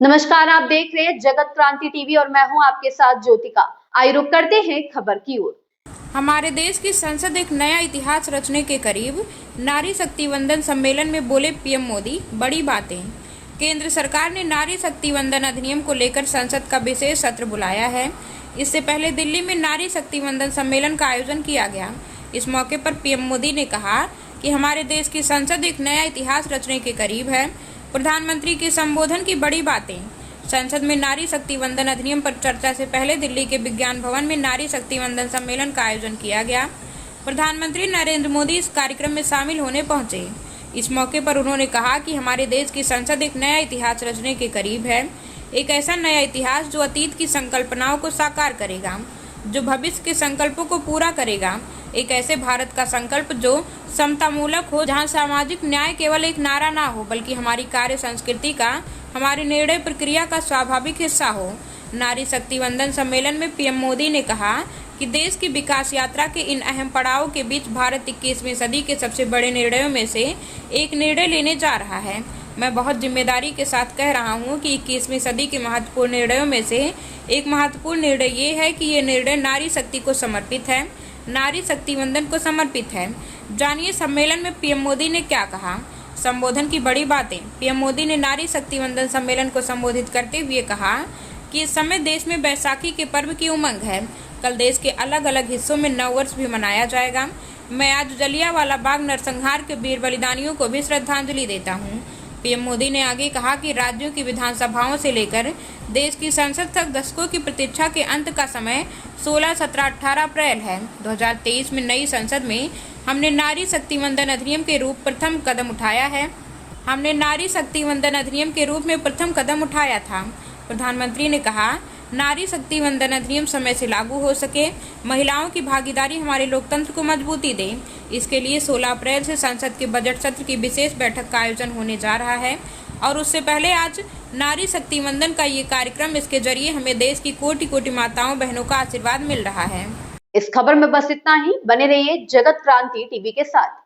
नमस्कार, आप देख रहे हैं जगत क्रांति टीवी और मैं हूं आपके साथ ज्योतिका। आइए रुक करते हैं खबर की ओर। हमारे देश की संसद एक नया इतिहास रचने के करीब। नारी शक्ति वंदन सम्मेलन में बोले पीएम मोदी, बड़ी बातें। केंद्र सरकार ने नारी शक्ति वंदन अधिनियम को लेकर संसद का विशेष सत्र बुलाया है। इससे पहले दिल्ली में नारी शक्ति वंदन सम्मेलन का आयोजन किया गया। इस मौके पर पीएम मोदी ने कहा कि हमारे देश की संसद एक नया इतिहास रचने के करीब है। प्रधानमंत्री के संबोधन की बड़ी बातें। संसद में नारी शक्ति वंदन अधिनियम पर चर्चा से पहले दिल्ली के विज्ञान भवन में नारी शक्ति वंदन सम्मेलन का आयोजन किया गया। प्रधानमंत्री नरेंद्र मोदी इस कार्यक्रम में शामिल होने पहुंचे। इस मौके पर उन्होंने कहा कि हमारे देश की संसद एक नया इतिहास रचने के करीब है। एक ऐसा नया इतिहास जो अतीत की संकल्पनाओं को साकार करेगा, जो भविष्य के संकल्पों को पूरा करेगा। एक ऐसे भारत का संकल्प जो समतामूलक हो, जहां सामाजिक न्याय केवल एक नारा ना हो बल्कि हमारी कार्य संस्कृति का, हमारी निर्णय प्रक्रिया का स्वाभाविक हिस्सा हो। नारी शक्ति वंदन सम्मेलन में पीएम मोदी ने कहा कि देश की विकास यात्रा के इन अहम पड़ावों के बीच भारत 21वीं सदी के सबसे बड़े निर्णयों में से एक निर्णय लेने जा रहा है। मैं बहुत जिम्मेदारी के साथ कह रहा हूँ कि 21वीं सदी के महत्वपूर्ण निर्णयों में से एक महत्वपूर्ण निर्णय ये है कि ये निर्णय नारी शक्ति को समर्पित है, नारी शक्ति वंदन को समर्पित है। जानिए सम्मेलन में पीएम मोदी ने क्या कहा। संबोधन की बड़ी बातें। पीएम मोदी ने नारी शक्ति वंदन सम्मेलन को संबोधित करते हुए कहा कि इस समय देश में बैसाखी के पर्व की उमंग है। कल देश के अलग अलग हिस्सों में नववर्ष भी मनाया जाएगा। मैं आज जलियांवाला बाग नरसंहार के वीर बलिदानियों को भी श्रद्धांजलि देता हूँ। पीएम मोदी ने आगे कहा कि राज्यों की विधानसभाओं से लेकर देश की संसद तक दशकों की प्रतीक्षा के अंत का समय 16, 17, 18 अप्रैल है। 2023 में नई संसद में हमने नारी शक्ति वंदन अधिनियम के रूप प्रथम कदम उठाया है। हमने नारी शक्ति वंदन अधिनियम के रूप में प्रथम कदम उठाया था। प्रधानमंत्री ने कहा, नारी शक्ति वंदन अधिनियम समय से लागू हो सके, महिलाओं की भागीदारी हमारे लोकतंत्र को मजबूती दे। इसके लिए 16 अप्रैल से संसद के बजट सत्र की विशेष बैठक का आयोजन होने जा रहा है और उससे पहले आज नारी शक्ति वंदन का ये कार्यक्रम, इसके जरिए हमें देश की कोटि कोटि माताओं बहनों का आशीर्वाद मिल रहा है। इस खबर में बस इतना ही। बने रहिए जगत क्रांति टीवी के साथ।